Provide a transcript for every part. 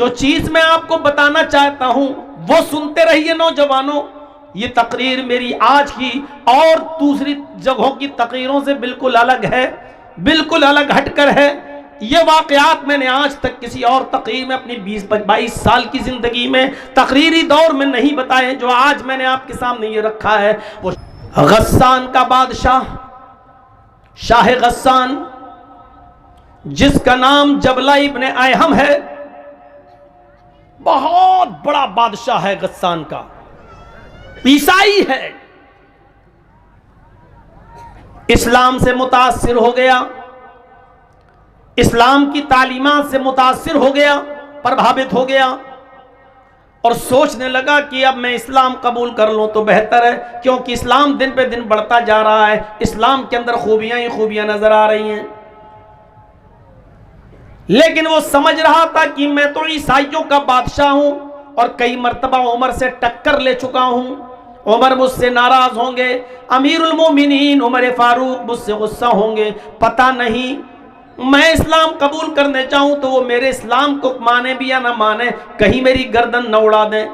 جو چیز میں آپ کو بتانا چاہتا ہوں وہ سنتے رہیے نوجوانوں. یہ تقریر میری آج کی اور دوسری جگہوں کی تقریروں سے بالکل الگ ہے، بالکل الگ ہٹ کر ہے. یہ واقعات میں نے آج تک کسی اور تقریر میں اپنی 22 سال کی زندگی میں تقریری دور میں نہیں بتائے. جو آج میں نے آپ کے سامنے یہ رکھا ہے وہ غسان کا بادشاہ، شاہ غسان، جس کا نام جبلہ ابن ایہم ہے. بہت بڑا بادشاہ ہے غسان کا، عیسائی ہے، اسلام سے متاثر ہو گیا، اسلام کی تعلیمات سے متاثر ہو گیا، پربھاوت ہو گیا، اور سوچنے لگا کہ اب میں اسلام قبول کر لوں تو بہتر ہے، کیونکہ اسلام دن پہ دن بڑھتا جا رہا ہے، اسلام کے اندر خوبیاں ہی خوبیاں نظر آ رہی ہیں. لیکن وہ سمجھ رہا تھا کہ میں تو عیسائیوں کا بادشاہ ہوں اور کئی مرتبہ عمر سے ٹکر لے چکا ہوں، عمر مجھ سے ناراض ہوں گے، امیر المومنین عمر فاروق مجھ سے غصہ ہوں گے، پتہ نہیں میں اسلام قبول کرنے چاہوں تو وہ میرے اسلام کو مانے بھی یا نہ مانے، کہیں میری گردن نہ اڑا دیں.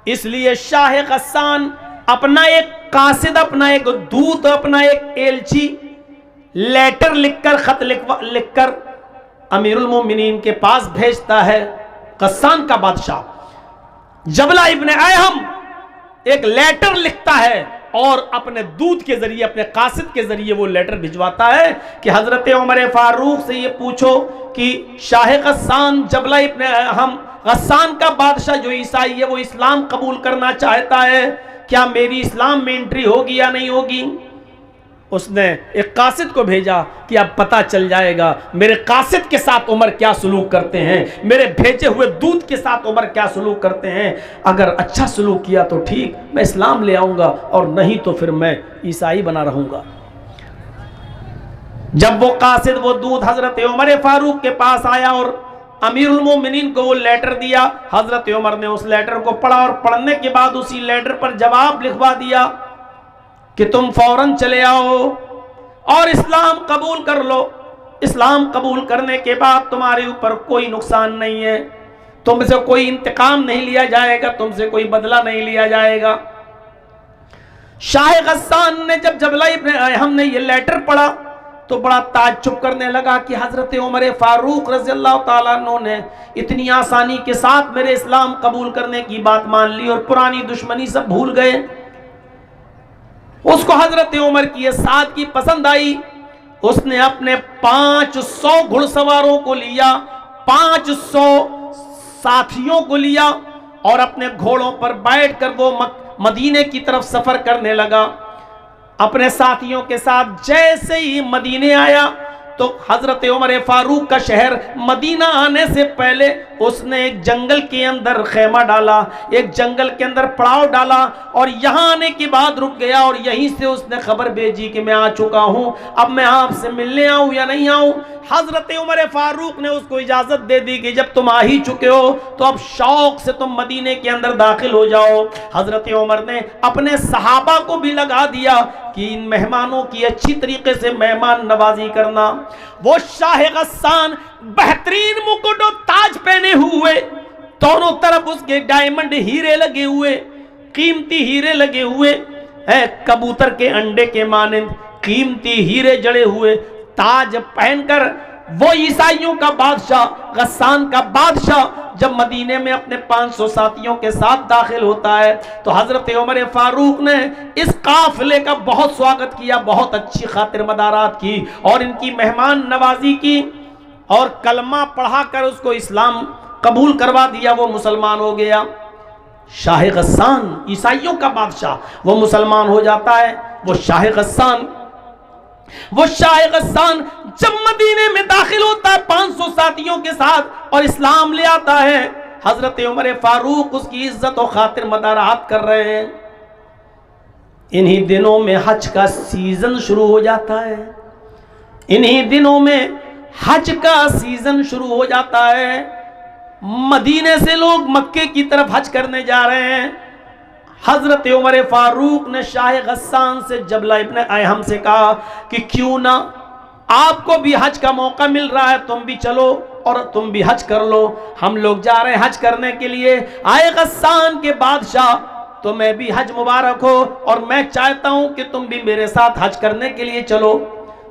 اس لیے شاہ غسان اپنا ایک قاصد، اپنا ایک دودھ، اپنا ایک ایلچی لیٹر لکھ کر، خط لکھ کر امیر المومنین کے پاس بھیجتا ہے. غسان کا بادشاہ جبلہ ابن ایہم ایک لیٹر لکھتا ہے اور اپنے دودھ کے ذریعے، اپنے قاصد کے ذریعے وہ لیٹر بھجواتا ہے کہ حضرت عمر فاروق سے یہ پوچھو کہ شاہ غسان جبلہ ابن ایہم، غسان کا بادشاہ جو عیسائی ہے وہ اسلام قبول کرنا چاہتا ہے، کیا میری اسلام میں انٹری ہوگی یا نہیں ہوگی؟ اس نے ایک قاصد کو بھیجا کہ اب پتہ چل جائے گا میرے قاصد کے ساتھ عمر کیا سلوک کرتے ہیں، میرے بھیجے ہوئے دودھ کے ساتھ عمر کیا سلوک کرتے ہیں. اگر اچھا سلوک کیا تو ٹھیک، میں اسلام لے آؤں گا، اور نہیں تو پھر میں عیسائی بنا رہوں گا. جب وہ قاصد وہ دودھ حضرت عمر فاروق کے پاس آیا اور امیر المومنین کو وہ لیٹر دیا، حضرت عمر نے اس لیٹر کو پڑھا اور پڑھنے کے بعد اسی لیٹر پر جواب لکھوا دیا کہ تم فوراً چلے آؤ اور اسلام قبول کر لو. اسلام قبول کرنے کے بعد تمہارے اوپر کوئی نقصان نہیں ہے، تم سے کوئی انتقام نہیں لیا جائے گا، تم سے کوئی بدلہ نہیں لیا جائے گا. شاہ غسان نے جب جبلہ ابن ایہم نے یہ لیٹر پڑھا تو بڑا تعجب کرنے لگا کہ حضرت عمر فاروق رضی اللہ تعالیٰ عنہ نے اتنی آسانی کے ساتھ میرے اسلام قبول کرنے کی بات مان لی اور پرانی دشمنی سب بھول گئے. اس کو حضرت عمر کی یہ سادگی پسند آئی. اس نے اپنے 500 گھڑ سواروں کو لیا، 500 ساتھیوں کو لیا اور اپنے گھوڑوں پر بیٹھ کر وہ مدینے کی طرف سفر کرنے لگا. اپنے ساتھیوں کے ساتھ جیسے ہی مدینے آیا تو حضرت عمر فاروق کا شہر مدینہ آنے سے پہلے اس نے ایک جنگل کے اندر خیمہ ڈالا، ایک جنگل کے اندر پڑاؤ ڈالا اور یہاں آنے کے بعد رک گیا اور یہیں سے اس نے خبر بھیجی کہ میں آ چکا ہوں، اب میں آپ سے ملنے آؤں یا نہیں آؤں. حضرت عمر فاروق نے اس کو اجازت دے دی کہ جب تم آ ہی چکے ہو تو اب شوق سے تم مدینے کے اندر داخل ہو جاؤ. حضرت عمر نے اپنے صحابہ کو بھی لگا دیا کہ ان مہمانوں کی اچھی طریقے سے مہمان نوازی کرنا. وہ شاہ غسان بہترین مکٹ و تاج پہنے ہوئے، دونوں طرف اس کے ڈائمنڈ ہیرے لگے ہوئے، قیمتی ہیرے لگے ہوئے، کبوتر کے انڈے کے مانند قیمتی ہیرے جڑے ہوئے تاج پہن کر وہ عیسائیوں کا بادشاہ، غسان کا بادشاہ جب مدینے میں اپنے 500 ساتھیوں کے ساتھ داخل ہوتا ہے تو حضرت عمر فاروق نے اس قافلے کا بہت سواگت کیا، بہت اچھی خاطر مدارات کی اور ان کی مہمان نوازی کی اور کلمہ پڑھا کر اس کو اسلام قبول کروا دیا. وہ مسلمان ہو گیا. شاہ غسان عیسائیوں کا بادشاہ وہ مسلمان ہو جاتا ہے. وہ شاہ غسان جب مدینے میں داخل ہوتا ہے 500 ساتھیوں کے ساتھ اور اسلام لے آتا ہے، حضرت عمر فاروق اس کی عزت و خاطر مدارات کر رہے ہیں. انہی دنوں میں حج کا سیزن شروع ہو جاتا ہے، انہی دنوں میں حج کا سیزن شروع ہو جاتا ہے. مدینے سے لوگ مکے کی طرف حج کرنے جا رہے ہیں. حضرت عمر فاروق نے شاہ غسان سے جبلہ ابن ایہم سے کہا کہ کیوں نہ آپ کو بھی حج کا موقع مل رہا ہے، تم بھی چلو اور تم بھی حج کر لو، ہم لوگ جا رہے ہیں حج کرنے کے لیے۔ آئے غسان کے بادشاہ، تمہیں بھی حج مبارک ہو، اور میں چاہتا ہوں کہ تم بھی میرے ساتھ حج کرنے کے لیے چلو۔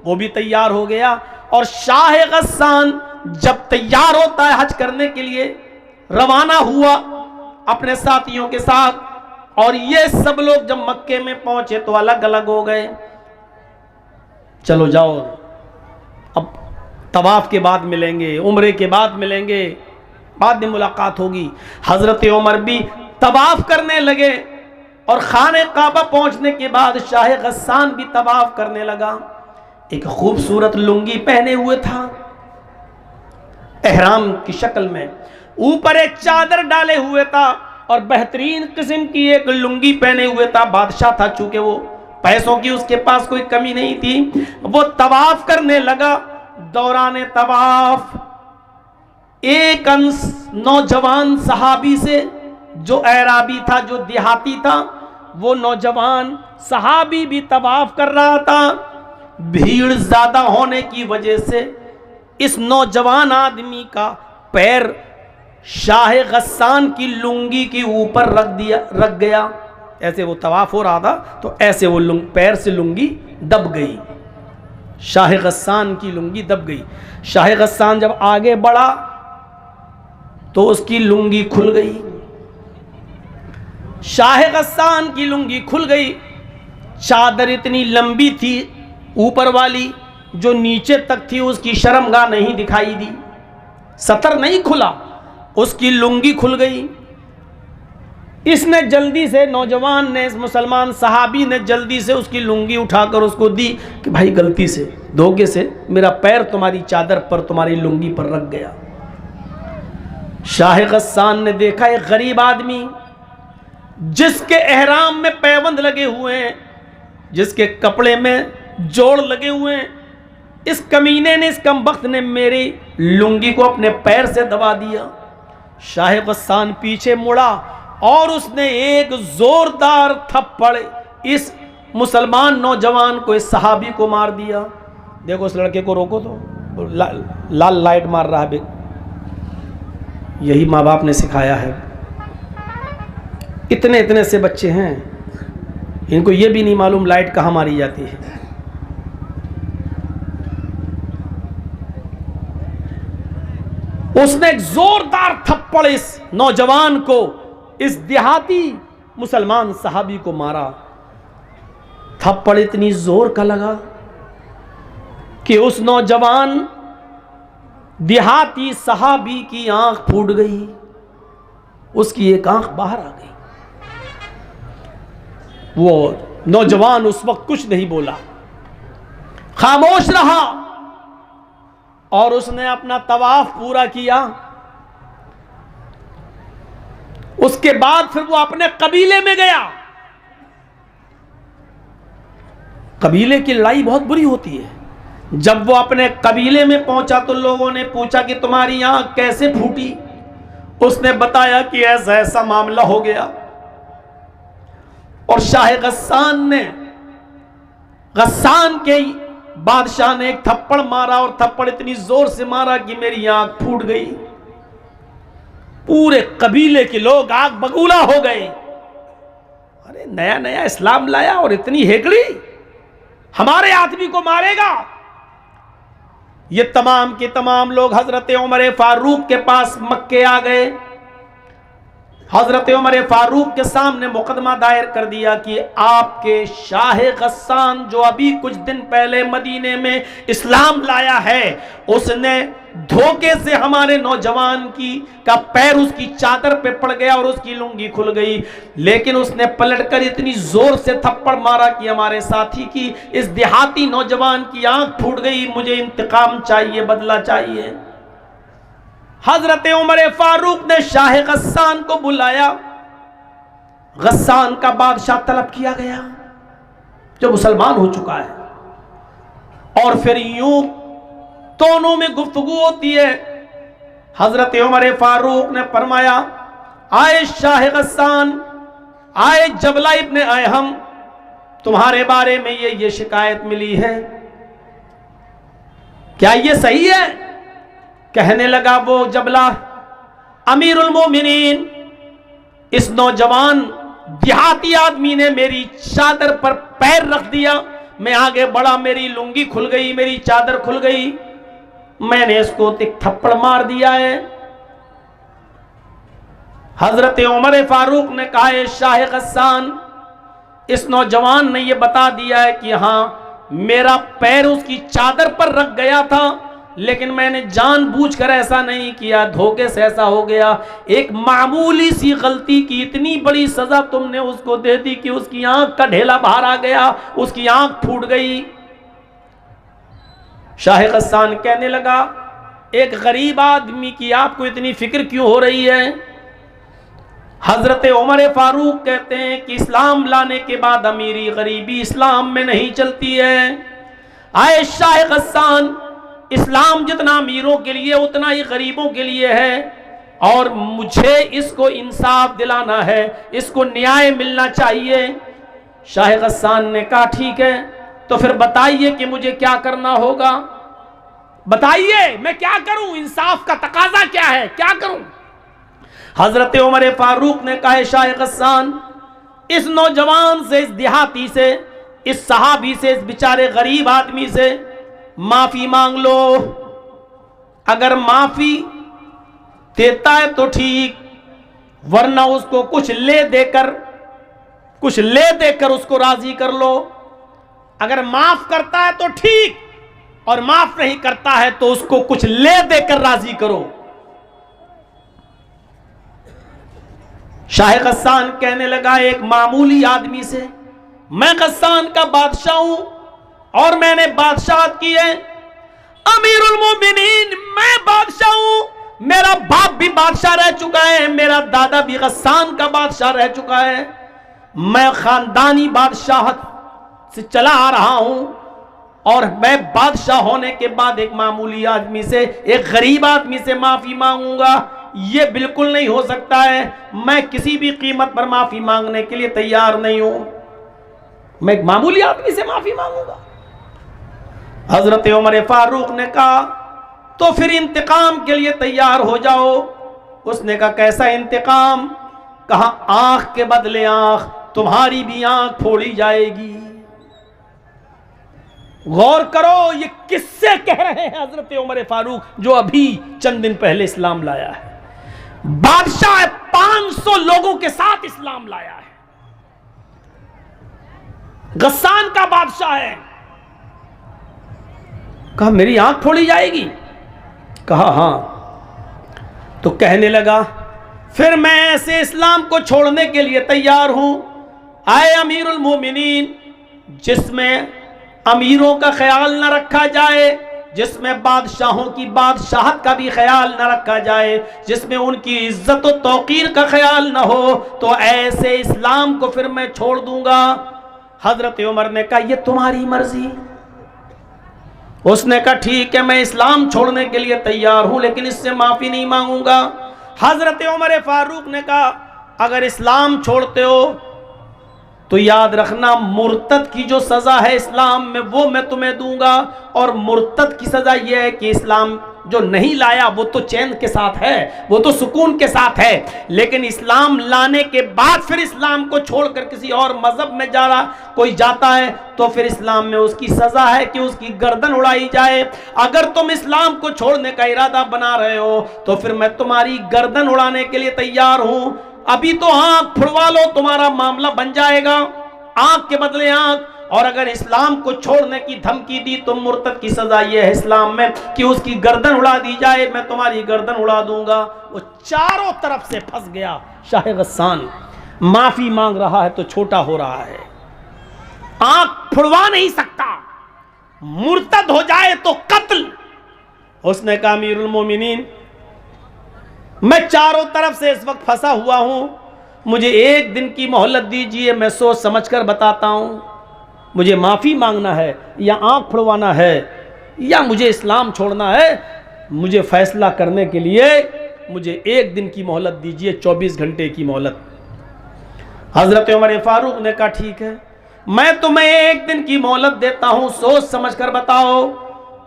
وہ بھی تیار ہو گیا، اور شاہ غسان جب تیار ہوتا ہے حج کرنے کے لیے، روانہ ہوا اپنے ساتھیوں کے ساتھ، اور یہ سب لوگ جب مکے میں پہنچے تو الگ الگ ہو گئے۔ چلو جاؤ، اب طواف کے بعد ملیں گے، عمرے کے بعد ملیں گے، بعد میں ملاقات ہوگی۔ حضرت عمر بھی طواف کرنے لگے، اور خانہ کعبہ پہنچنے کے بعد شاہ غسان بھی طواف کرنے لگا۔ ایک خوبصورت لنگی پہنے ہوئے تھا احرام کی شکل میں، اوپر ایک چادر ڈالے ہوئے تھا، اور بہترین قسم کی ایک لنگی پہنے ہوئے تھا۔ بادشاہ تھا، چونکہ وہ پیسوں کی اس کے پاس کوئی کمی نہیں تھی۔ وہ طواف کرنے لگا۔ دوران طواف ایک نوجوان صحابی سے، جو اعرابی تھا، جو دیہاتی تھا، وہ نوجوان صحابی بھی طواف کر رہا تھا۔ بھیڑ زیادہ ہونے کی وجہ سے اس نوجوان آدمی کا پیر شاہ غسان کی لنگی کے اوپر رکھ گیا۔ ایسے وہ طواف ہو رہا تھا تو ایسے وہ پیر سے لنگی دب گئی، شاہ غسان کی لنگی دب گئی۔ شاہ غسان جب آگے بڑھا تو اس کی لنگی کھل گئی، شاہ غسان کی لنگی کھل گئی۔ چادر اتنی لمبی تھی اوپر والی، جو نیچے تک تھی اس کی شرمگاہ نہیں دکھائی دی، سطر نہیں کھلا، اس کی لنگی کھل گئی۔ اس نے جلدی سے، نوجوان نے، اس مسلمان صحابی نے جلدی سے اس کی لنگی اٹھا کر اس کو دی کہ بھائی غلطی سے، دھوکے سے میرا پیر تمہاری چادر پر، تمہاری لنگی پر رکھ گیا۔ شاہ غسان نے دیکھا ایک غریب آدمی جس کے احرام میں پیوند لگے ہوئے ہیں، جس کے کپڑے میں جوڑ لگے ہوئے ہیں، اس کمینے نے، اس کمبخت نے میری لنگی کو اپنے پیر سے دبا دیا۔ شاہ غسان پیچھے مڑا اور اس نے ایک زوردار تھپڑ اس مسلمان نوجوان کو، اس صحابی کو مار دیا۔ دیکھو اس لڑکے کو روکو تو لال لائٹ مار رہا ہے، یہی ماں باپ نے سکھایا ہے۔ اتنے سے بچے ہیں، ان کو یہ بھی نہیں معلوم لائٹ کہاں ماری جاتی ہے۔ اس نے ایک زوردار تھپڑ اس نوجوان کو، اس دیہاتی مسلمان صحابی کو مارا۔ تھپڑ اتنی زور کا لگا کہ اس نوجوان دیہاتی صحابی کی آنکھ پھوٹ گئی، اس کی ایک آنکھ باہر آ گئی۔ وہ نوجوان اس وقت کچھ نہیں بولا، خاموش رہا، اور اس نے اپنا طواف پورا کیا۔ اس کے بعد پھر وہ اپنے قبیلے میں گیا۔ قبیلے کی لڑائی بہت بری ہوتی ہے۔ جب وہ اپنے قبیلے میں پہنچا تو لوگوں نے پوچھا کہ تمہاری آنکھ کیسے پھوٹی؟ اس نے بتایا کہ ایسا ایسا معاملہ ہو گیا، اور شاہ غسان نے، غسان کے بادشاہ نے ایک تھپڑ مارا، اور تھپڑ اتنی زور سے مارا کہ میری آنکھ پھوٹ گئی۔ پورے قبیلے کے لوگ آگ بگولا ہو گئے۔ ارے نیا نیا اسلام لایا اور اتنی ہیکڑی، ہمارے آدمی کو مارے گا؟ یہ تمام کے تمام لوگ حضرت عمر فاروق کے پاس مکے آ گئے۔ حضرت عمر فاروق کے سامنے مقدمہ دائر کر دیا کہ آپ کے شاہ غسان جو ابھی کچھ دن پہلے مدینے میں اسلام لایا ہے، اس نے دھوکے سے ہمارے نوجوان کا پیر اس کی چادر پہ پڑ گیا اور اس کی لنگی کھل گئی، لیکن اس نے پلٹ کر اتنی زور سے تھپڑ مارا کہ ہمارے ساتھی کی، اس دیہاتی نوجوان کی آنکھ پھوٹ گئی۔ مجھے انتقام چاہیے، بدلہ چاہیے۔ حضرت عمر فاروق نے شاہ غسان کو بلایا، غسان کا بادشاہ طلب کیا گیا جو مسلمان ہو چکا ہے، اور پھر یوں دونوں میں گفتگو ہوتی ہے۔ حضرت عمر فاروق نے فرمایا، آئے شاہ غسان، آئے جبلہ ابن ایہم، تمہارے بارے میں یہ شکایت ملی ہے، کیا یہ صحیح ہے؟ کہنے لگا وہ جبلہ امیر المومنین، اس نوجوان دیہاتی آدمی نے میری چادر پر پیر رکھ دیا، میں آگے بڑھا، میری لنگی کھل گئی، میری چادر کھل گئی، میں نے اس کو ایک تھپڑ مار دیا ہے۔ حضرت عمر فاروق نے کہا اے شاہ غسان، اس نوجوان نے یہ بتا دیا ہے کہ ہاں میرا پیر اس کی چادر پر رکھ گیا تھا، لیکن میں نے جان بوجھ کر ایسا نہیں کیا، دھوکے سے ایسا ہو گیا، ایک معمولی سی غلطی کی اتنی بڑی سزا تم نے اس کو دے دی کہ اس کی آنکھ کا ڈھیلا باہر آ گیا، اس کی آنکھ پھوٹ گئی۔ شاہ غسان کہنے لگا ایک غریب آدمی کی آپ کو اتنی فکر کیوں ہو رہی ہے؟ حضرت عمر فاروق کہتے ہیں کہ اسلام لانے کے بعد امیری غریبی اسلام میں نہیں چلتی ہے۔ آئے شاہ غسان، اسلام جتنا امیروں کے لیے اتنا ہی غریبوں کے لیے ہے، اور مجھے اس کو انصاف دلانا ہے، اس کو نیائے ملنا چاہیے۔ شاہ غسان نے کہا ٹھیک ہے، تو پھر بتائیے کہ مجھے کیا کرنا ہوگا، بتائیے میں کیا کروں، انصاف کا تقاضا کیا ہے، کیا کروں؟ حضرت عمر فاروق نے کہا شاہ غسان، اس نوجوان سے، اس دیہاتی سے، اس صحابی سے، اس بیچارے غریب آدمی سے معافی مانگ لو، اگر معافی دیتا ہے تو ٹھیک، ورنہ اس کو کچھ لے دے کر اس کو راضی کر لو، اگر معاف کرتا ہے تو ٹھیک، اور معاف نہیں کرتا ہے تو اس کو کچھ لے دے کر راضی کرو۔ شاہ غسان کہنے لگا ایک معمولی آدمی سے، میں غسان کا بادشاہ ہوں اور میں نے بادشاہت کی ہے، امیر المومنین میں بادشاہ ہوں، میرا باپ بھی بادشاہ رہ چکا ہے، میرا دادا بھی غسان کا بادشاہ رہ چکا ہے، میں خاندانی بادشاہت سے چلا آ رہا ہوں، اور میں بادشاہ ہونے کے بعد ایک معمولی آدمی سے، ایک غریب آدمی سے معافی مانگوں گا، یہ بالکل نہیں ہو سکتا ہے، میں کسی بھی قیمت پر معافی مانگنے کے لیے تیار نہیں ہوں، میں ایک معمولی آدمی سے معافی مانگوں گا۔ حضرت عمر فاروق نے کہا تو پھر انتقام کے لیے تیار ہو جاؤ۔ اس نے کہا کیسا انتقام؟ کہا آنکھ کے بدلے آنکھ، تمہاری بھی آنکھ پھوڑی جائے گی۔ غور کرو یہ کس سے کہہ رہے ہیں حضرت عمر فاروق، جو ابھی چند دن پہلے اسلام لایا ہے، بادشاہ 500 لوگوں کے ساتھ اسلام لایا ہے، غسان کا بادشاہ ہے۔ کہا میری آنکھ پھوڑی جائے گی؟ کہا ہاں۔ تو کہنے لگا پھر میں ایسے اسلام کو چھوڑنے کے لیے تیار ہوں، آئے امیر المومنین، جس میں امیروں کا خیال نہ رکھا جائے، جس میں بادشاہوں کی بادشاہت کا بھی خیال نہ رکھا جائے، جس میں ان کی عزت و توقیر کا خیال نہ ہو، تو ایسے اسلام کو پھر میں چھوڑ دوں گا۔ حضرت عمر نے کہا یہ تمہاری مرضی۔ اس نے کہا ٹھیک ہے، میں اسلام چھوڑنے کے لیے تیار ہوں، لیکن اس سے معافی نہیں مانگوں گا۔ حضرت عمر فاروق نے کہا اگر اسلام چھوڑتے ہو تو یاد رکھنا مرتد کی جو سزا ہے اسلام میں وہ میں تمہیں دوں گا، اور مرتد کی سزا یہ ہے کہ اسلام جو نہیں لایا وہ تو چین کے ساتھ ہے، وہ تو سکون کے ساتھ ہے، لیکن اسلام لانے کے بعد پھر اسلام کو چھوڑ کر کسی اور مذہب میں کوئی جاتا ہے تو پھر اسلام میں اس کی سزا ہے کہ اس کی گردن اڑائی جائے۔ اگر تم اسلام کو چھوڑنے کا ارادہ بنا رہے ہو تو پھر میں تمہاری گردن اڑانے کے لیے تیار ہوں، ابھی تو آنکھ پھڑوا لو، تمہارا معاملہ بن جائے گا، آنکھ کے بدلے آنکھ۔ اور اگر اسلام کو چھوڑنے کی دھمکی دی تو مرتد کی سزا یہ ہے اسلام میں کہ اس کی گردن اڑا دی جائے، میں تمہاری گردن اڑا دوں گا۔ وہ چاروں طرف سے پھنس گیا۔ شاہ غسان معافی مانگ رہا ہے تو چھوٹا ہو رہا ہے، آنکھ پھڑوا نہیں سکتا، مرتد ہو جائے تو قتل۔ اس نے کہا امیر المومنین میں چاروں طرف سے اس وقت پھنسا ہوا ہوں، مجھے ایک دن کی مہلت دیجئے، میں سوچ سمجھ کر بتاتا ہوں، مجھے معافی مانگنا ہے یا آنکھ پھڑوانا ہے یا مجھے اسلام چھوڑنا ہے، مجھے فیصلہ کرنے کے لیے مجھے ایک دن کی مہلت دیجئے، 24 گھنٹے کی مہلت۔ حضرت عمر فاروق نے کہا ٹھیک ہے، میں تمہیں ایک دن کی مہلت دیتا ہوں، سوچ سمجھ کر بتاؤ،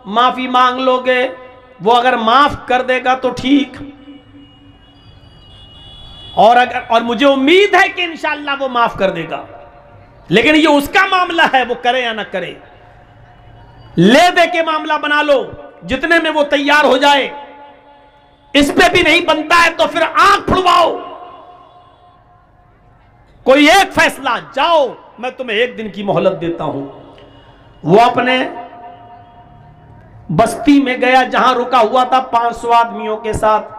معافی مانگ لو گے وہ اگر معاف کر دے گا تو ٹھیک، اور مجھے امید ہے کہ انشاءاللہ وہ معاف کر دے گا، لیکن یہ اس کا معاملہ ہے، وہ کرے یا نہ کرے۔ لے دے کے معاملہ بنا لو، جتنے میں وہ تیار ہو جائے، اس پہ بھی نہیں بنتا ہے تو پھر آنکھ پھڑواؤ، کوئی ایک فیصلہ، جاؤ میں تمہیں 1 دن کی مہلت دیتا ہوں۔ وہ اپنے بستی میں گیا جہاں رکا ہوا تھا 500 آدمیوں کے ساتھ،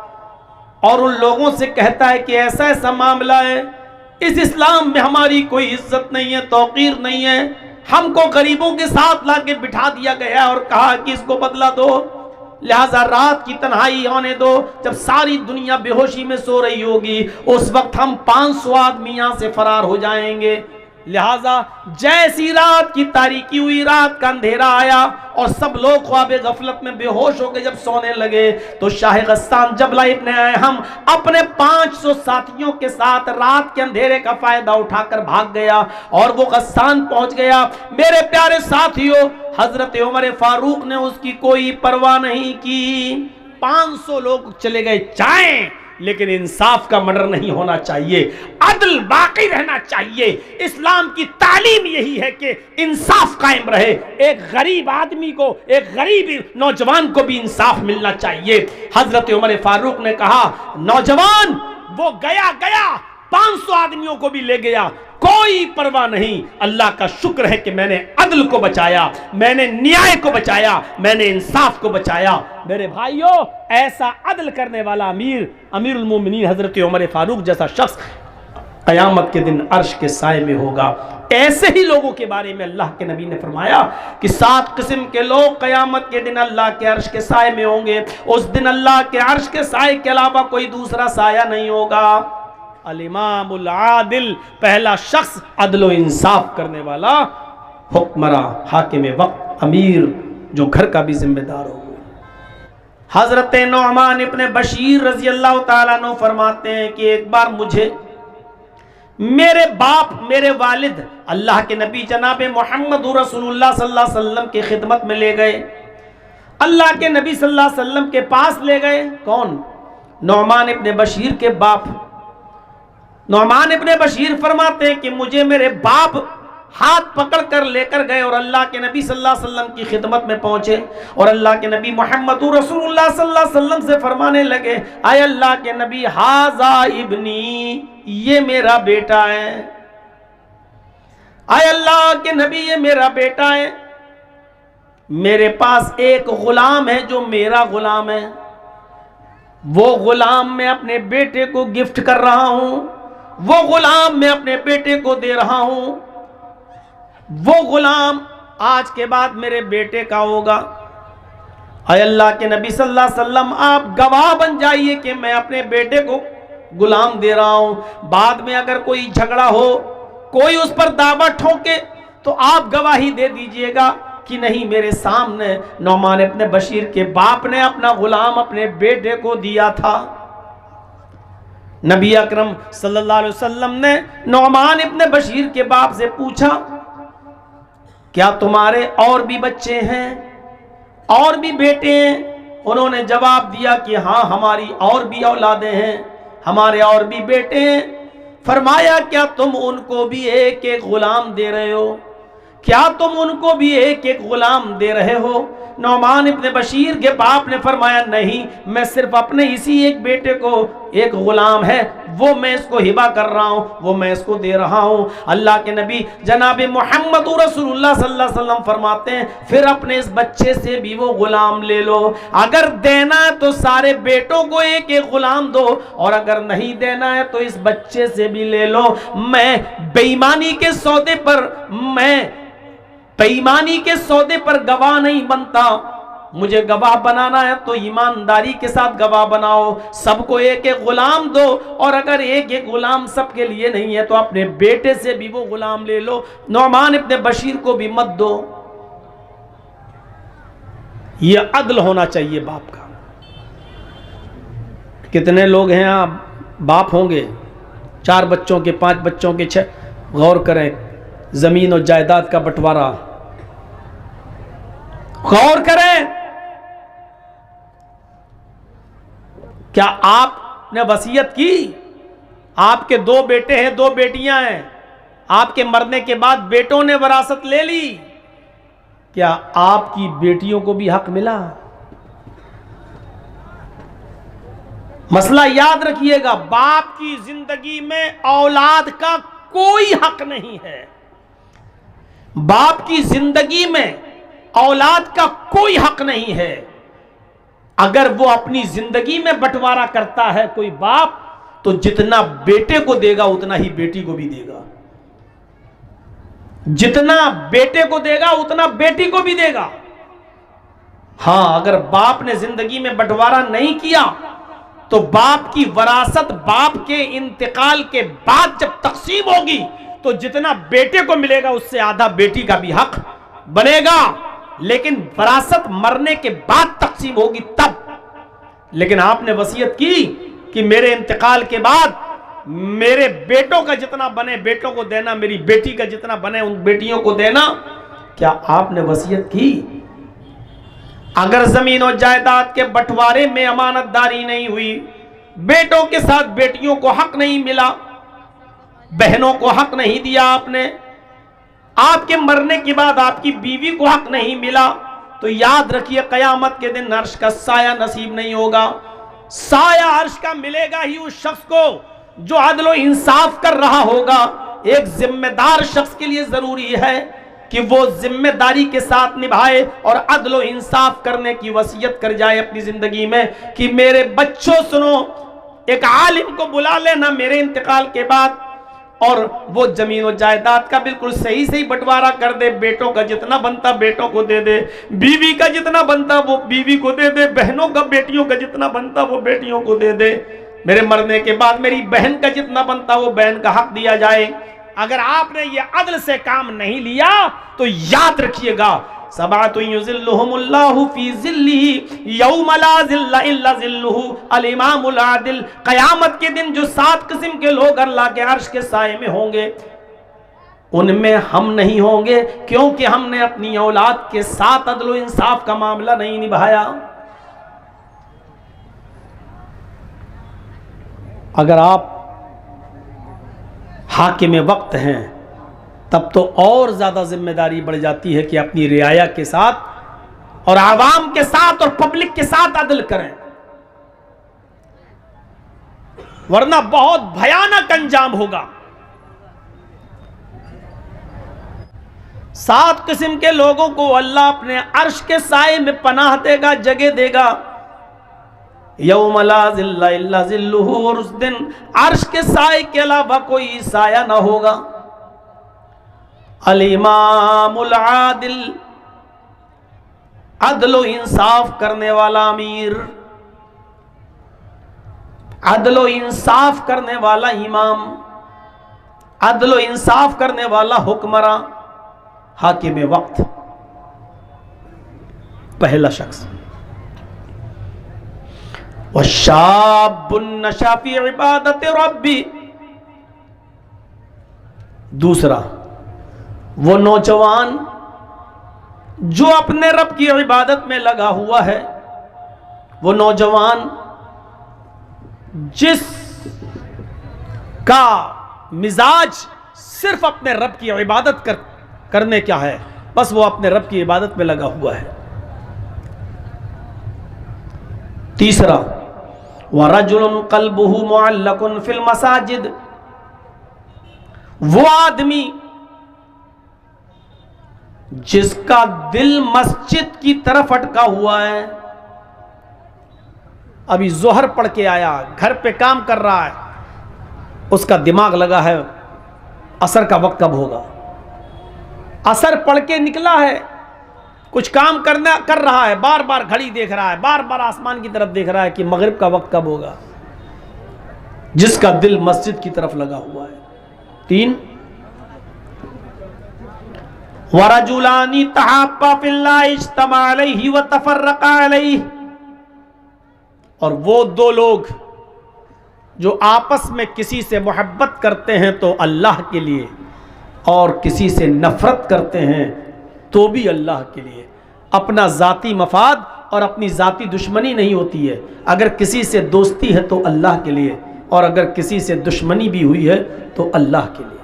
اور ان لوگوں سے کہتا ہے کہ ایسا ایسا معاملہ ہے، اس اسلام میں ہماری کوئی عزت نہیں ہے، توقیر نہیں ہے، ہم کو غریبوں کے ساتھ لا کے بٹھا دیا گیا اور کہا کہ اس کو بدلہ دو، لہٰذا رات کی تنہائی ہونے دو، جب ساری دنیا بے ہوشی میں سو رہی ہوگی اس وقت ہم 500 آدمی یہاں سے فرار ہو جائیں گے۔ لہٰذا جیسی رات کی تاریکی ہوئی، رات کا اندھیرا آیا اور سب لوگ خواب غفلت میں بے ہوش ہو کے جب سونے لگے تو شاہ غسان جبلہ ابن احم اپنے 500 ساتھیوں کے ساتھ رات کے اندھیرے کا فائدہ اٹھا کر بھاگ گیا، اور وہ غسان پہنچ گیا۔ میرے پیارے ساتھیوں، حضرت عمر فاروق نے اس کی کوئی پرواہ نہیں کی، 500 لوگ چلے گئے چاہیں، لیکن انصاف کا مرڈر نہیں ہونا چاہیے، عدل باقی رہنا چاہیے۔ اسلام کی تعلیم یہی ہے کہ انصاف قائم رہے، ایک غریب آدمی کو، ایک غریب نوجوان کو بھی انصاف ملنا چاہیے۔ حضرت عمر فاروق نے کہا نوجوان وہ گیا 500 آدمیوں کو بھی لے گیا، کوئی پرواہ نہیں، اللہ کا شکر ہے کہ میں نے عدل کو بچایا، میں نے نیائے کو بچایا، میں نے انصاف کو بچایا۔ میرے بھائیوں، ایسا عدل کرنے والا امیر المومنین حضرت عمر فاروق جیسا شخص قیامت کے دن عرش کے سائے میں ہوگا۔ ایسے ہی لوگوں کے بارے میں اللہ کے نبی نے فرمایا کہ 7 قسم کے لوگ قیامت کے دن اللہ کے عرش کے سائے میں ہوں گے، اس دن اللہ کے عرش کے سائے کے علاوہ کوئی دوسرا سایہ نہیں ہوگا۔ الامام العادل، پہلا شخص عدل و انصاف کرنے والا، حکمراں، حاکم وقت، امیر جو گھر کا بھی ذمہ دار ہو۔ حضرت نعمان ابن بشیر رضی اللہ تعالیٰ عنہ فرماتے ہیں کہ ایک بار مجھے میرے باپ، میرے والد اللہ کے نبی جناب محمد رسول اللہ صلی اللہ علیہ وسلم کی خدمت میں لے گئے، اللہ کے نبی صلی اللہ علیہ وسلم کے پاس لے گئے۔ کون؟ نعمان ابن بشیر کے باپ۔ نعمان ابن بشیر فرماتے ہیں کہ مجھے میرے باپ ہاتھ پکڑ کر لے کر گئے اور اللہ کے نبی صلی اللہ علیہ وسلم کی خدمت میں پہنچے، اور اللہ کے نبی محمد رسول اللہ صلی اللہ علیہ وسلم سے فرمانے لگے، اے اللہ کے نبی، ھذا ابنی، یہ میرا بیٹا ہے، اے اللہ کے نبی یہ میرا بیٹا ہے، میرے پاس ایک غلام ہے جو میرا غلام ہے، وہ غلام میں اپنے بیٹے کو گفٹ کر رہا ہوں، وہ غلام میں اپنے بیٹے کو دے رہا ہوں، وہ غلام آج کے بعد میرے بیٹے کا ہوگا۔ اے اللہ کے نبی صلی اللہ علیہ وسلم، آپ گواہ بن جائیے کہ میں اپنے بیٹے کو غلام دے رہا ہوں، بعد میں اگر کوئی جھگڑا ہو، کوئی اس پر دعویٰ ٹھوکے تو آپ گواہی دے دیجئے گا کہ نہیں، میرے سامنے نعمان ابن بشیر کے باپ نے اپنا غلام اپنے بیٹے کو دیا تھا۔ نبی اکرم صلی اللہ علیہ وسلم نے نعمان ابن بشیر کے باپ سے پوچھا، کیا تمہارے اور بھی بچے ہیں، اور بھی بیٹے ہیں؟ انہوں نے جواب دیا کہ ہاں، ہماری اور بھی اولادیں ہیں، ہمارے اور بھی بیٹے ہیں۔ فرمایا کیا تم ان کو بھی ایک ایک غلام دے رہے ہو؟ کیا تم ان کو بھی ایک ایک غلام دے رہے ہو؟ نعمان ابن بشیر کے باپ نے فرمایا نہیں، میں صرف اپنے اسی ایک بیٹے کو، ایک غلام ہے وہ میں اس کو ہبہ کر رہا ہوں، وہ میں اس کو دے رہا ہوں۔ اللہ کے نبی جناب محمد رسول اللہ صلی اللہ علیہ وسلم فرماتے ہیں پھر اپنے اس بچے سے بھی وہ غلام لے لو، اگر دینا ہے تو سارے بیٹوں کو ایک ایک غلام دو، اور اگر نہیں دینا ہے تو اس بچے سے بھی لے لو۔ میں بے ایمانی کے سودے پر گواہ نہیں بنتا، مجھے گواہ بنانا ہے تو ایمانداری کے ساتھ گواہ بناؤ، سب کو ایک ایک غلام دو، اور اگر ایک ایک غلام سب کے لیے نہیں ہے تو اپنے بیٹے سے بھی وہ غلام لے لو، نعمان ابن بشیر کو بھی مت دو۔ یہ عدل ہونا چاہیے باپ کا۔ کتنے لوگ ہیں آپ باپ ہوں گے، 4 بچوں کے، 5 بچوں کے، 6، غور کریں زمین و جائیداد کا بٹوارا، غور کریں کیا آپ نے وصیت کی؟ آپ کے 2 بیٹے ہیں 2 بیٹیاں ہیں، آپ کے مرنے کے بعد بیٹوں نے وراثت لے لی، کیا آپ کی بیٹیوں کو بھی حق ملا؟ مسئلہ یاد رکھیے گا، باپ کی زندگی میں اولاد کا کوئی حق نہیں ہے، باپ کی زندگی میں اولاد کا کوئی حق نہیں ہے۔ اگر وہ اپنی زندگی میں بٹوارا کرتا ہے کوئی باپ، تو جتنا بیٹے کو دے گا اتنا ہی بیٹی کو بھی دے گا، جتنا بیٹے کو دے گا اتنا بیٹی کو بھی دے گا۔ ہاں، اگر باپ نے زندگی میں بٹوارا نہیں کیا تو باپ کی وراثت باپ کے انتقال کے بعد جب تقسیم ہوگی تو جتنا بیٹے کو ملے گا اس سے آدھا بیٹی کا بھی حق بنے گا، لیکن وراثت مرنے کے بعد تقسیم ہوگی تب۔ لیکن آپ نے وصیت کی کہ میرے انتقال کے بعد میرے بیٹوں کا جتنا بنے بیٹوں کو دینا، میری بیٹی کا جتنا بنے ان بیٹیوں کو دینا، کیا آپ نے وصیت کی؟ اگر زمین و جائیداد کے بٹوارے میں امانت داری نہیں ہوئی، بیٹوں کے ساتھ بیٹیوں کو حق نہیں ملا، بہنوں کو حق نہیں دیا آپ نے، آپ کے مرنے کے بعد آپ کی بیوی کو حق نہیں ملا، تو یاد رکھیے قیامت کے دن عرش کا سایہ نصیب نہیں ہوگا۔ سایہ عرش کا ملے گا ہی اس شخص کو جو عدل و انصاف کر رہا ہوگا۔ ایک ذمہ دار شخص کے لیے ضروری ہے کہ وہ ذمہ داری کے ساتھ نبھائے اور عدل و انصاف کرنے کی وصیت کر جائے اپنی زندگی میں کہ میرے بچوں سنو، ایک عالم کو بلا لینا میرے انتقال کے بعد، اور وہ زمین و جائیداد کا بالکل صحیح بٹوارا کر دے، بیٹوں کا جتنا بنتا بیٹوں کو دے دے، بیوی کا جتنا بنتا وہ بیوی کو دے دے، بہنوں کا بیٹیوں کا جتنا بنتا وہ بیٹیوں کو دے دے، میرے مرنے کے بعد میری بہن کا جتنا بنتا وہ بہن کا حق دیا جائے۔ اگر آپ نے یہ عدل سے کام نہیں لیا تو یاد رکھیے گا، سبعۃ یظلھم اللہ فی ظلہ یوم لا ظل الا ظلہ، الامام العادل۔ قیامت کے دن جو 7 قسم کے لوگ اللہ کے عرش کے سائے میں ہوں گے ان میں ہم نہیں ہوں گے، کیونکہ ہم نے اپنی اولاد کے ساتھ عدل و انصاف کا معاملہ نہیں نبھایا۔ اگر آپ حاکم وقت ہیں تب تو اور زیادہ ذمہ داری بڑھ جاتی ہے کہ اپنی رعایا کے ساتھ اور عوام کے ساتھ اور پبلک کے ساتھ عدل کریں، ورنہ بہت بھیانک انجام ہوگا۔ 7 قسم کے لوگوں کو اللہ اپنے عرش کے سائے میں پناہ دے گا، جگہ دے گا، یوم لا ظل الا ظلہ، اور اس دن عرش کے سائے کے علاوہ کوئی سایہ نہ ہوگا۔ الامام العادل، عدل و انصاف کرنے والا امیر، عدل و انصاف کرنے والا امام، عدل و انصاف کرنے والا حکمراں، حاکم وقت، پہلا شخص۔ وَالشَّابُ النَّشَأَ فِي عِبَادَةِ رَبِّهِ، دوسرا وہ نوجوان جو اپنے رب کی عبادت میں لگا ہوا ہے، وہ نوجوان جس کا مزاج صرف اپنے رب کی عبادت کرنے کا ہے، بس وہ اپنے رب کی عبادت میں لگا ہوا ہے۔ تیسرا وَرَجُلٌ قَلْبُهُ مُعَلَّقٌ فِي الْمَسَاجِدِ، وہ آدمی جس کا دل مسجد کی طرف اٹکا ہوا ہے، ابھی ظہر پڑھ کے آیا، گھر پہ کام کر رہا ہے، اس کا دماغ لگا ہے عصر کا وقت کب ہوگا، عصر پڑھ کے نکلا ہے، کچھ کام کر رہا ہے، بار بار گھڑی دیکھ رہا ہے، بار بار آسمان کی طرف دیکھ رہا ہے کہ مغرب کا وقت کب ہوگا، جس کا دل مسجد کی طرف لگا ہوا ہے۔ 3 وَرَجُلَانِ تَحَابَّا فِي اللَّهِ اجْتَمَعَا عَلَيْهِ وَتَفَرَّقَا عَلَيْهِ، اور وہ 2 لوگ جو آپس میں کسی سے محبت کرتے ہیں تو اللہ کے لیے، اور کسی سے نفرت کرتے ہیں تو بھی اللہ کے لیے، اپنا ذاتی مفاد اور اپنی ذاتی دشمنی نہیں ہوتی ہے. اگر کسی سے دوستی ہے تو اللہ کے لیے، اور اگر کسی سے دشمنی بھی ہوئی ہے تو اللہ کے لیے.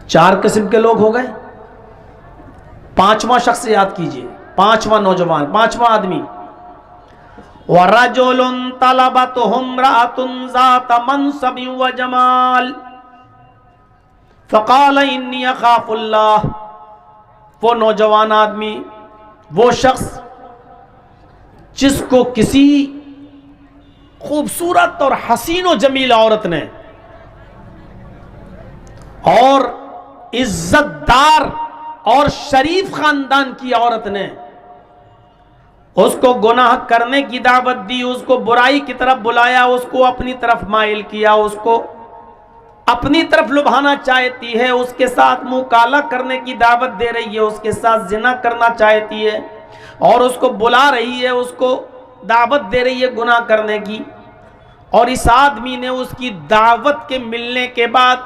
4 قسم کے لوگ ہو گئے. 5واں شخص یاد کیجئے، 5واں نوجوان، 5واں آدمی. وَرَجُلٌ طَلَبَتْهُ امْرَأَةٌ ذَاتَ مَنْصَبٍ وَجَمَالٍ فَقَالَ إِنِّي أَخَافُ اللَّهَ. وہ نوجوان آدمی، وہ شخص جس کو کسی خوبصورت اور حسین و جمیل عورت نے اور عزت دار اور شریف خاندان کی عورت نے اس کو گناہ کرنے کی دعوت دی، اس کو برائی کی طرف بلایا، اس کو اپنی طرف مائل کیا، اس کو اپنی طرف لبھانا چاہتی ہے، اس کے ساتھ منہ کالا کرنے کی دعوت دے رہی ہے، اس کے ساتھ زنا کرنا چاہتی ہے اور اس کو بلا رہی ہے، اس کو دعوت دے رہی ہے گناہ کرنے کی. اور اس آدمی نے اس کی دعوت کے ملنے کے بعد،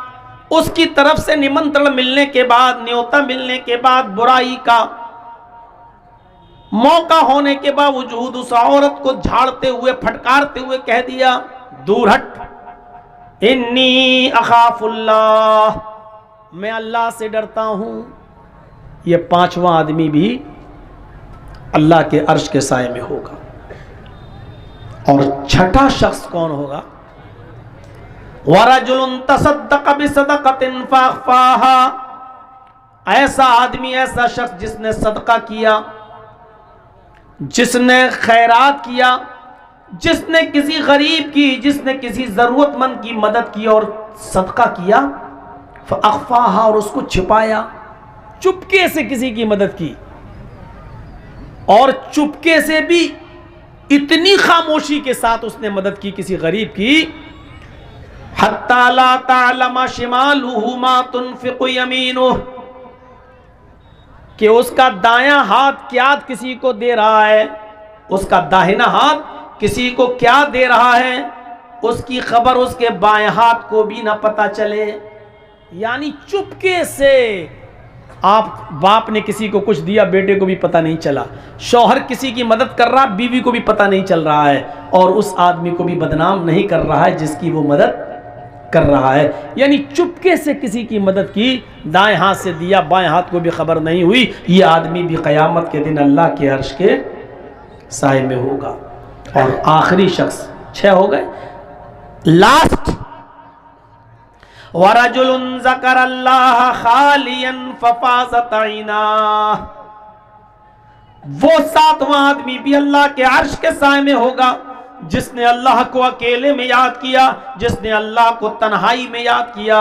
اس کی طرف سے نمنترن ملنے کے بعد، نیوتا ملنے کے بعد، برائی کا موقع ہونے کے باوجود اس عورت کو جھاڑتے ہوئے پھٹکارتے ہوئے کہہ دیا، دور ہٹ، انی اخاف اللہ، میں اللہ سے ڈرتا ہوں. یہ 5واں آدمی بھی اللہ کے عرش کے سائے میں ہوگا. اور 6واں شخص کون ہوگا؟ وَرَجُلٌ تَصَدَّقَ بِصَدَقَةٍ فَأَخْفَاهَا. ایسا آدمی، ایسا شخص جس نے صدقہ کیا، جس نے خیرات کیا، جس نے کسی غریب کی، جس نے کسی ضرورت مند کی مدد کی اور صدقہ کیا، فَأَخْفَاهَا، اور اس کو چھپایا، چپکے سے کسی کی مدد کی، اور چپکے سے بھی اتنی خاموشی کے ساتھ اس نے مدد کی کسی غریب کی، حَتَّى لَا تَعْلَمَ شِمَالُهُ مَا تُنْفِقُ يَمِينُهُ، کہ اس کا دایاں ہاتھ کیا کسی کو دے رہا ہے، اس کا داہنا ہاتھ کسی کو کیا دے رہا ہے، اس کی خبر اس کے بائیں ہاتھ کو بھی نہ پتہ چلے. یعنی چپکے سے آپ باپ نے کسی کو کچھ دیا، بیٹے کو بھی پتہ نہیں چلا، شوہر کسی کی مدد کر رہا، بیوی کو بھی پتہ نہیں چل رہا ہے، اور اس آدمی کو بھی بدنام نہیں کر رہا ہے جس کی وہ مدد کر رہا ہے. یعنی چپکے سے کسی کی مدد کی، دائیں ہاتھ سے دیا، بائیں ہاتھ کو بھی خبر نہیں ہوئی. یہ آدمی بھی قیامت کے دن اللہ کے عرش کے سائے میں ہوگا. اور آخری شخص، 6 ہو گئے، لاسٹ، وَرَجُلٌ ذَكَرَ اللَّهَ خَالِيًا فَفَاضَتْ عَيْنَاهُ. وہ 7واں آدمی بھی اللہ کے عرش کے سائے میں ہوگا، جس نے اللہ کو اکیلے میں یاد کیا، جس نے اللہ کو تنہائی میں یاد کیا،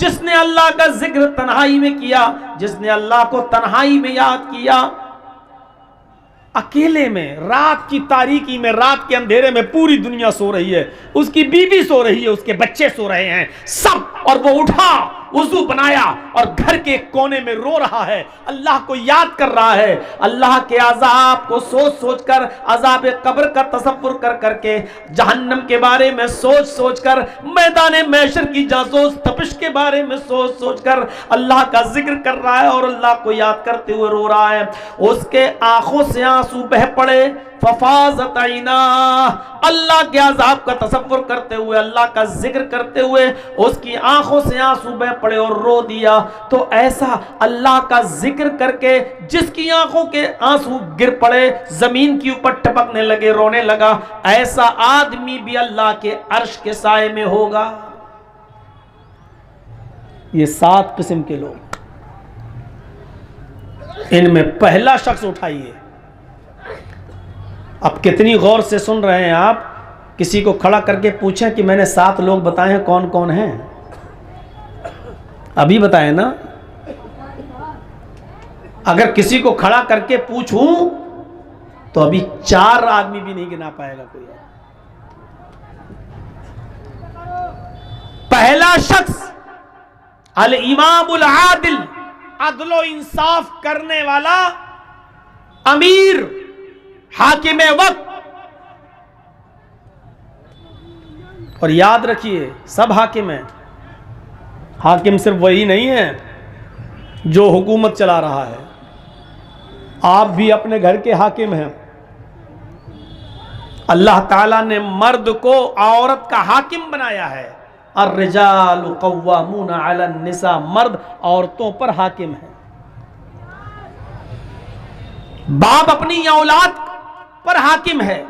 جس نے اللہ کا ذکر تنہائی میں کیا، جس نے اللہ کو تنہائی میں یاد کیا، اکیلے میں، رات کی تاریکی میں، رات کے اندھیرے میں. پوری دنیا سو رہی ہے، اس کی بیوی سو رہی ہے، اس کے بچے سو رہے ہیں سب، اور وہ اٹھا، وضو بنایا اور گھر کے ایک کونے میں رو رہا ہے، اللہ کو یاد کر رہا ہے، اللہ کے عذاب کو سوچ سوچ کر، عذاب قبر کا تصور کر کر کے، جہنم کے بارے میں سوچ سوچ کر، میدان محشر کی جاسوس تپش کے بارے میں سوچ سوچ کر اللہ کا ذکر کر رہا ہے اور اللہ کو یاد کرتے ہوئے رو رہا ہے. اس کے آنکھوں سے آنسو بہہ پڑے، ففاضت عیناہ، اللہ کے عذاب کا تصور کرتے ہوئے، اللہ کا ذکر کرتے ہوئے اس کی آنکھوں سے آنسو بہہ پڑے اور رو دیا. تو ایسا اللہ کا ذکر کر کے جس کی آنکھوں کے آنسو گر پڑے، زمین کے اوپر ٹپکنے لگے، رونے لگا، ایسا آدمی بھی اللہ کے عرش کے سائے میں ہوگا. یہ 7 قسم کے لوگ. ان میں پہلا شخص اٹھائیے. اب کتنی غور سے سن رہے ہیں آپ؟ کسی کو کھڑا کر کے پوچھیں کہ میں نے 7 لوگ بتائے ہیں، کون کون ہیں؟ ابھی بتائیں نا. اگر کسی کو کھڑا کر کے پوچھوں تو ابھی 4 آدمی بھی نہیں گنا پائے گا کوئی. پہلا شخص الامام العادل، عدل و انصاف کرنے والا امیر، حاکم وقت. اور یاد رکھیے سب حاکم ہیں، حاکم صرف وہی نہیں ہے جو حکومت چلا رہا ہے. آپ بھی اپنے گھر کے حاکم ہیں. اللہ تعالیٰ نے مرد کو عورت کا حاکم بنایا ہے. الرجال قوامون علی النساء، مرد عورتوں پر حاکم ہے. باپ اپنی اولاد پر حاکم ہے.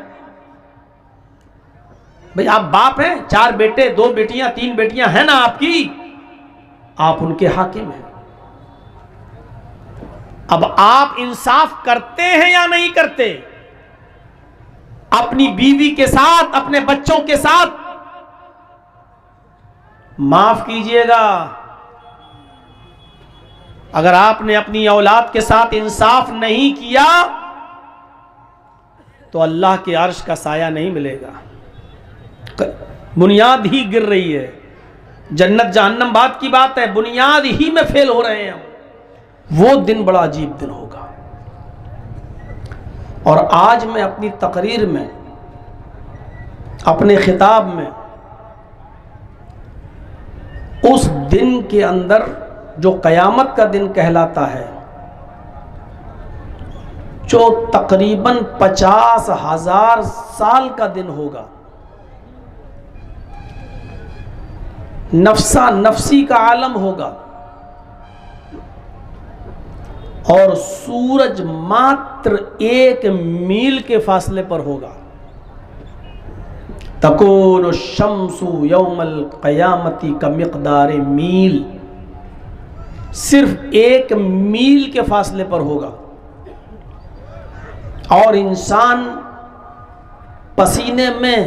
بھئی آپ باپ ہیں، 4 بیٹے 2 بیٹیاں 3 بیٹیاں ہیں نا آپ کی، آپ ان کے حاکم ہیں. اب آپ انصاف کرتے ہیں یا نہیں کرتے؟ اپنی بیوی کے ساتھ، اپنے بچوں کے ساتھ؟ معاف کیجئے گا، اگر آپ نے اپنی اولاد کے ساتھ انصاف نہیں کیا تو اللہ کے عرش کا سایہ نہیں ملے گا. بنیاد ہی گر رہی ہے. جنت جہنم بات کی بات ہے، بنیاد ہی میں فیل ہو رہے ہیں. وہ دن بڑا عجیب دن ہوگا. اور آج میں اپنی تقریر میں، اپنے خطاب میں، اس دن کے اندر جو قیامت کا دن کہلاتا ہے، جو تقریباً 50,000 سال کا دن ہوگا، نفسا نفسی کا عالم ہوگا، اور سورج ماتر 1 میل کے فاصلے پر ہوگا. تکون الشمس یوم القیامت کمقدار میل، صرف 1 میل کے فاصلے پر ہوگا. اور انسان پسینے میں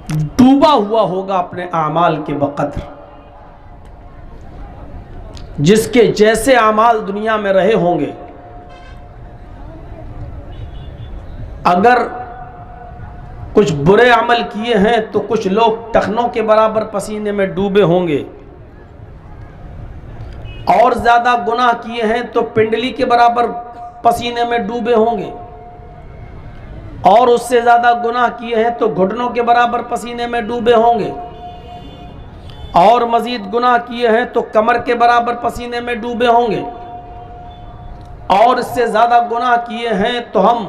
ڈوبا ہوا ہوگا اپنے اعمال کے بقدر. جس کے جیسے اعمال دنیا میں رہے ہوں گے، اگر کچھ برے عمل کیے ہیں تو کچھ لوگ ٹخنوں کے برابر پسینے میں ڈوبے ہوں گے، اور زیادہ گناہ کیے ہیں تو پنڈلی کے برابر پسینے میں ڈوبے ہوں گے، اور اس سے زیادہ گناہ کیے ہیں تو گھٹنوں کے برابر پسینے میں ڈوبے ہوں گے، اور مزید گناہ کیے ہیں تو کمر کے برابر پسینے میں ڈوبے ہوں گے، اور اس سے زیادہ گناہ کیے ہیں تو ہم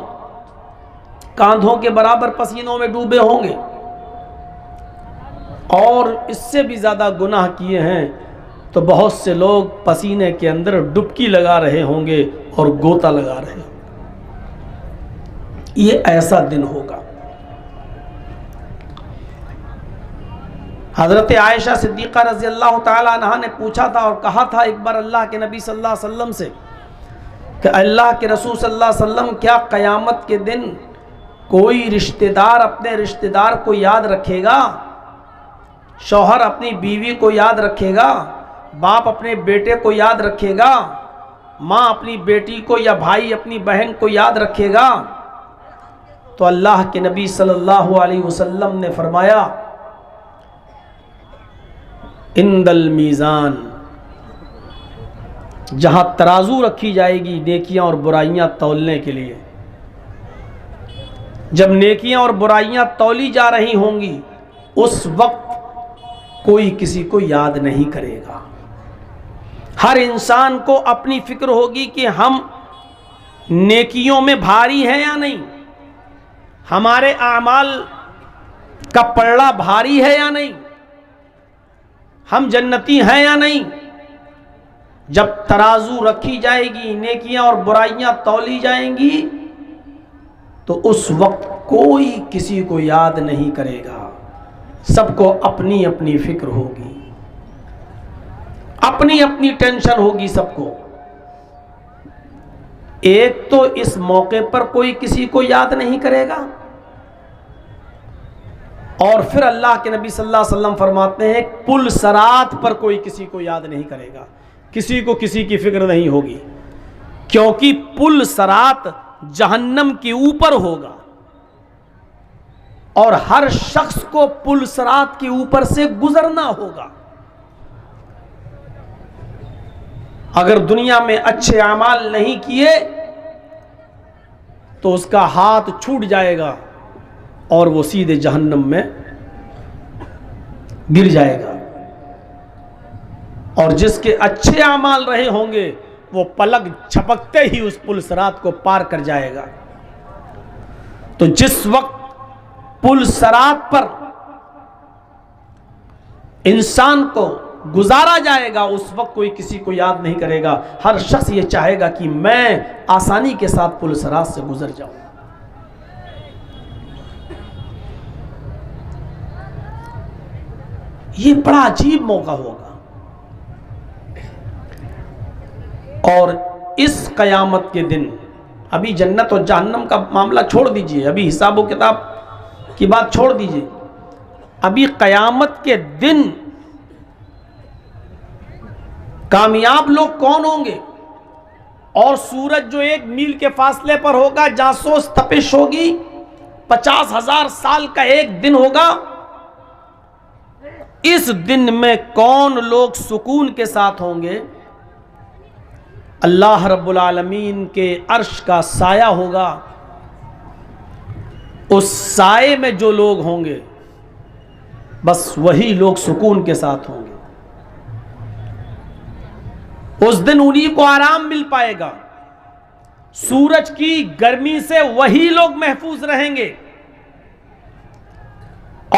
کاندھوں کے برابر پسینوں میں ڈوبے ہوں گے، اور اس سے بھی زیادہ گناہ کیے ہیں تو بہت سے لوگ پسینے کے اندر ڈبکی لگا رہے ہوں گے اور گوتا لگا رہے ہوں گے. یہ ایسا دن ہوگا. حضرت عائشہ صدیقہ رضی اللہ تعالی عنہا نے پوچھا تھا اور کہا تھا ایک بار اللہ کے نبی صلی اللہ علیہ وسلم سے کہ اللہ کے رسول صلی اللہ علیہ وسلم، کیا قیامت کے دن کوئی رشتہ دار اپنے رشتہ دار کو یاد رکھے گا؟ شوہر اپنی بیوی کو یاد رکھے گا؟ باپ اپنے بیٹے کو یاد رکھے گا؟ ماں اپنی بیٹی کو یا بھائی اپنی بہن کو یاد رکھے گا؟ تو اللہ کے نبی صلی اللہ علیہ وسلم نے فرمایا، عند المیزان، جہاں ترازو رکھی جائے گی نیکیاں اور برائیاں تولنے کے لیے، جب نیکیاں اور برائیاں تولی جا رہی ہوں گی اس وقت کوئی کسی کو یاد نہیں کرے گا. ہر انسان کو اپنی فکر ہوگی کہ ہم نیکیوں میں بھاری ہیں یا نہیں، ہمارے اعمال کا پلڑا بھاری ہے یا نہیں، ہم جنتی ہیں یا نہیں. جب ترازو رکھی جائے گی، نیکیاں اور برائیاں تولی جائیں گی، تو اس وقت کوئی کسی کو یاد نہیں کرے گا. سب کو اپنی اپنی فکر ہوگی، اپنی اپنی ٹینشن ہوگی سب کو. ایک تو اس موقع پر کوئی کسی کو یاد نہیں کرے گا، اور پھر اللہ کے نبی صلی اللہ علیہ وسلم فرماتے ہیں پل صراط پر کوئی کسی کو یاد نہیں کرے گا. کسی کو کسی کی فکر نہیں ہوگی، کیونکہ پل صراط جہنم کے اوپر ہوگا، اور ہر شخص کو پل صراط کے اوپر سے گزرنا ہوگا. اگر دنیا میں اچھے اعمال نہیں کیے تو اس کا ہاتھ چھوٹ جائے گا اور وہ سیدھے جہنم میں گر جائے گا. اور جس کے اچھے اعمال رہے ہوں گے وہ پلک جھپکتے ہی اس پل صراط کو پار کر جائے گا۔ تو جس وقت پل صراط پر انسان کو گزارا جائے گا اس وقت کوئی کسی کو یاد نہیں کرے گا، ہر شخص یہ چاہے گا کہ میں آسانی کے ساتھ پل صراط سے گزر جاؤں۔ یہ بڑا عجیب موقع ہوگا، اور اس قیامت کے دن، ابھی جنت اور جہنم کا معاملہ چھوڑ دیجئے، ابھی حساب و کتاب کی بات چھوڑ دیجئے، ابھی قیامت کے دن کامیاب لوگ کون ہوں گے؟ اور سورج جو 1 میل کے فاصلے پر ہوگا، جاسوس تپش ہوگی، 50,000 سال کا ایک دن ہوگا، اس دن میں کون لوگ سکون کے ساتھ ہوں گے؟ اللہ رب العالمین کے عرش کا سایہ ہوگا، اس سائے میں جو لوگ ہوں گے بس وہی لوگ سکون کے ساتھ ہوں گے۔ اس دن انہی کو آرام مل پائے گا، سورج کی گرمی سے وہی لوگ محفوظ رہیں گے،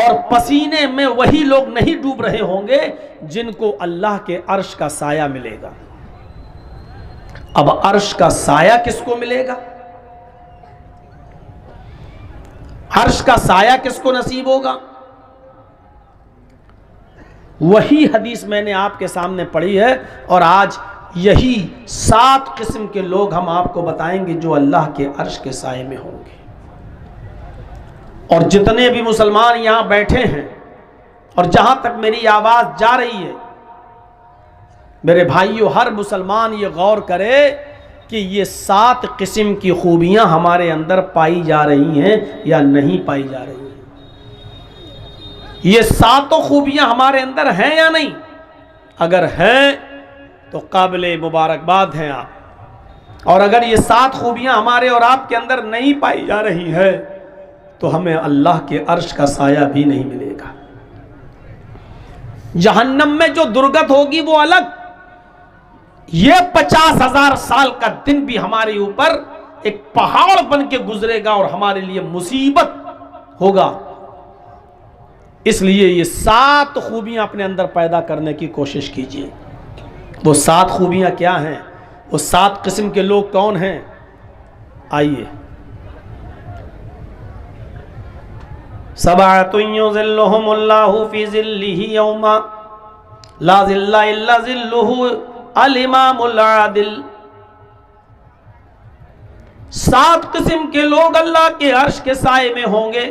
اور پسینے میں وہی لوگ نہیں ڈوب رہے ہوں گے جن کو اللہ کے عرش کا سایہ ملے گا۔ اب عرش کا سایہ کس کو ملے گا؟ عرش کا سایہ کس کو نصیب ہوگا؟ وہی حدیث میں نے آپ کے سامنے پڑھی ہے، اور آج یہی 7 قسم کے لوگ ہم آپ کو بتائیں گے جو اللہ کے عرش کے سائے میں ہوں گے۔ اور جتنے بھی مسلمان یہاں بیٹھے ہیں اور جہاں تک میری آواز جا رہی ہے، میرے بھائیو، ہر مسلمان یہ غور کرے کہ یہ 7 قسم کی خوبیاں ہمارے اندر پائی جا رہی ہیں یا نہیں پائی جا رہی ہیں۔ یہ 7 خوبیاں ہمارے اندر ہیں یا نہیں؟ اگر ہیں تو قابل مبارکباد ہیں آپ، اور اگر یہ 7 خوبیاں ہمارے اور آپ کے اندر نہیں پائی جا رہی ہیں تو ہمیں اللہ کے عرش کا سایہ بھی نہیں ملے گا۔ جہنم میں جو درگت ہوگی وہ الگ، یہ 50,000 سال کا دن بھی ہمارے اوپر ایک پہاڑ بن کے گزرے گا اور ہمارے لیے مصیبت ہوگا۔ اس لیے یہ 7 خوبیاں اپنے اندر پیدا کرنے کی کوشش کیجیے۔ وہ 7 خوبیاں کیا ہیں؟ وہ 7 قسم کے لوگ کون ہیں؟ آئیے، سبعۃ یظلھم اللہ فی ظلہ یوم لا ظل الا ظلہ الامام العادل۔ 7 قسم کے لوگ اللہ کے عرش کے سائے میں ہوں گے،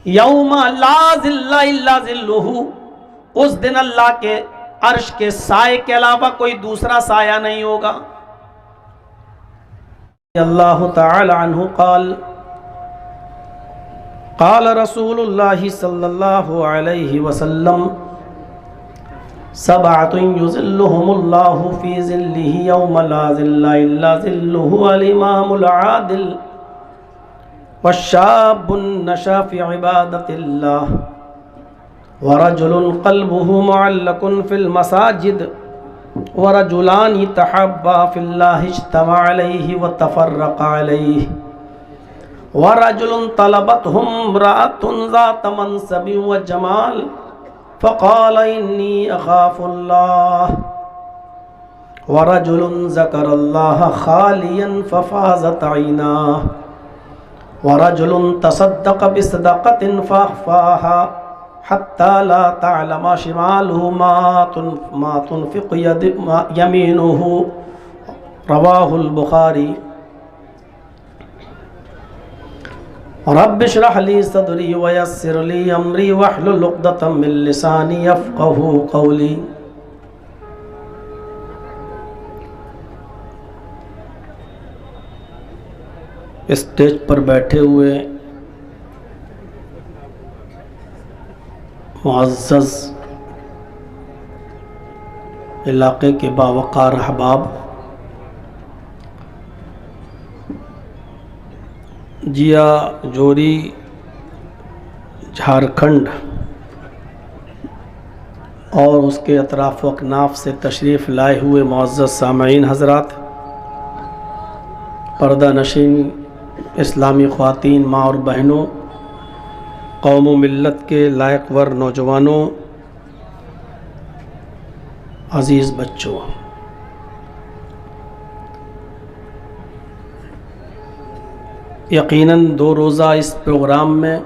یوم لا ظل الا ظلہ، اس دن اللہ کے عرش کے سائے کے علاوہ کوئی دوسرا سایہ نہیں ہوگا۔ اللہ تعالی عنہ قال قال رسول اللہ صلی اللہ علیہ وسلم سبعۃ یظلھم اللہ فی ظلہ یوم لا ظل الا ظلہ الامام العادل والشاب نشأ فی عبادۃ اللہ ورجل قلبه معلق فی المساجد ورجلان تحابا فی اللہ اجتمع علیہ وتفرق علیہ ورجل طلبته امرأة ذات منصب وجمال فقال انی اخاف اللہ ورجل ذکر اللہ خالیا ففاضت عیناہ ورجل تصدق بصدقۃ فاخفاها حتى لا تعلم شماله ما تنفق يمينه رواه البخاری۔ رب اشرح لي صدری ويسر لي امری واحلل عقدۃ من لسانی یفقهوا قولی۔ اسٹیج پر بیٹھے ہوئے معزز علاقے کے باوقار احباب، جیا جوری جھارکھنڈ اور اس کے اطراف و اکناف سے تشریف لائے ہوئے معزز سامعین حضرات، پردہ نشین اسلامی خواتین، ماں اور بہنوں، قوم و ملت کے لائق ور نوجوانوں، عزیز بچوں، یقیناً 2 روزہ اس پروگرام میں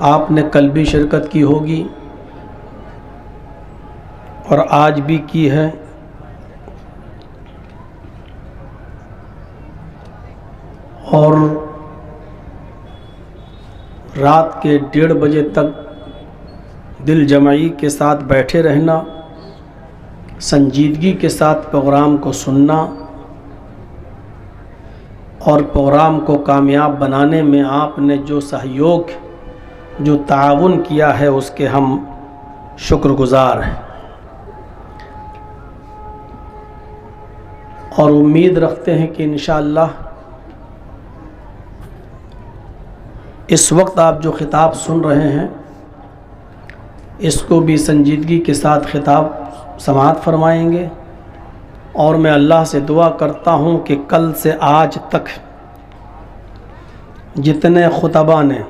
آپ نے کل بھی شرکت کی ہوگی اور آج بھی کی ہے، اور رات کے 1:30 بجے تک دل جمعی کے ساتھ بیٹھے رہنا، سنجیدگی کے ساتھ پروگرام کو سننا اور پروگرام کو کامیاب بنانے میں آپ نے جو سہیوگ، جو تعاون کیا ہے، اس کے ہم شکر گزار ہیں، اور امید رکھتے ہیں کہ انشاءاللہ اس وقت آپ جو خطاب سن رہے ہیں اس کو بھی سنجیدگی کے ساتھ خطاب سماعت فرمائیں گے، اور میں اللہ سے دعا کرتا ہوں کہ کل سے آج تک جتنے خطباء نے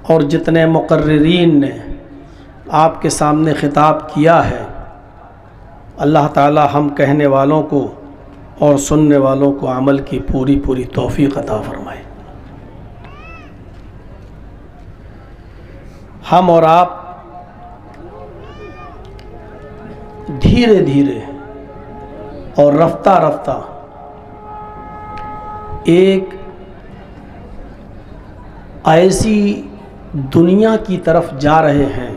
اور جتنے مقررین نے آپ کے سامنے خطاب کیا ہے، اللہ تعالی ہم کہنے والوں کو اور سننے والوں کو عمل کی پوری توفیق عطا فرمائے۔ ہم اور آپ دھیرے دھیرے اور رفتہ رفتہ ایک ایسی دنیا کی طرف جا رہے ہیں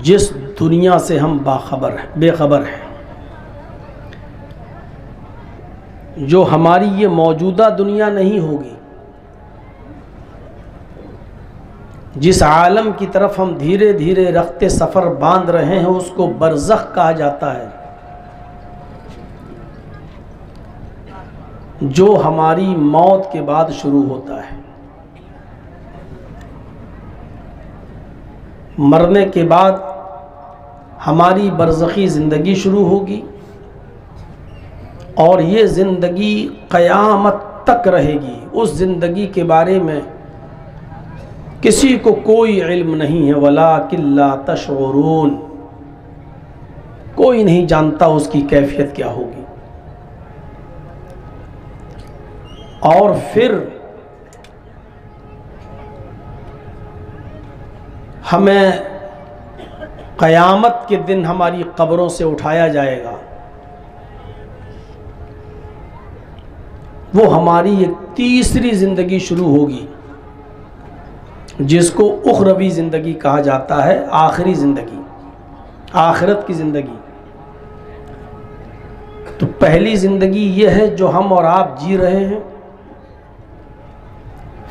جس دنیا سے ہم بے خبر ہیں، جو ہماری یہ موجودہ دنیا نہیں ہوگی۔ جس عالم کی طرف ہم دھیرے دھیرے رخت سفر باندھ رہے ہیں اس کو برزخ کہا جاتا ہے، جو ہماری موت کے بعد شروع ہوتا ہے۔ مرنے کے بعد ہماری برزخی زندگی شروع ہوگی، اور یہ زندگی قیامت تک رہے گی۔ اس زندگی کے بارے میں کسی کو کوئی علم نہیں ہے، وَلَٰكِن لَا تَشْعُرُونَ، کوئی نہیں جانتا اس کی کیفیت کیا ہوگی۔ اور پھر ہمیں قیامت کے دن ہماری قبروں سے اٹھایا جائے گا، وہ ہماری ایک تیسری زندگی شروع ہوگی جس کو اخروی زندگی کہا جاتا ہے، آخری زندگی، آخرت کی زندگی۔ تو پہلی زندگی یہ ہے جو ہم اور آپ جی رہے ہیں،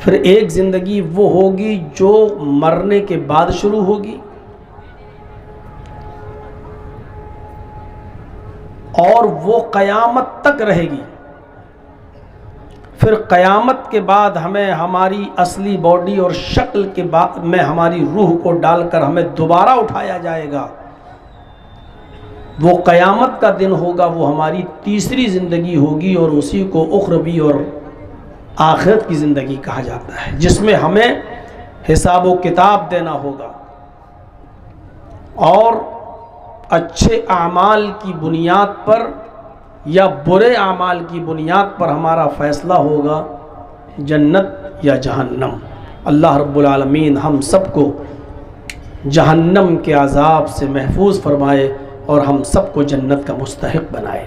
پھر ایک زندگی وہ ہوگی جو مرنے کے بعد شروع ہوگی، اور وہ قیامت تک رہے گی۔ پھر قیامت کے بعد ہمیں ہماری اصلی باڈی اور شکل کے بعد میں ہماری روح کو ڈال کر ہمیں دوبارہ اٹھایا جائے گا۔ وہ قیامت کا دن ہوگا، وہ ہماری تیسری زندگی ہوگی، اور اسی کو اخروی اور آخرت کی زندگی کہا جاتا ہے، جس میں ہمیں حساب و کتاب دینا ہوگا، اور اچھے اعمال کی بنیاد پر یا برے اعمال کی بنیاد پر ہمارا فیصلہ ہوگا، جنت یا جہنم۔ اللہ رب العالمین ہم سب کو جہنم کے عذاب سے محفوظ فرمائے اور ہم سب کو جنت کا مستحق بنائے۔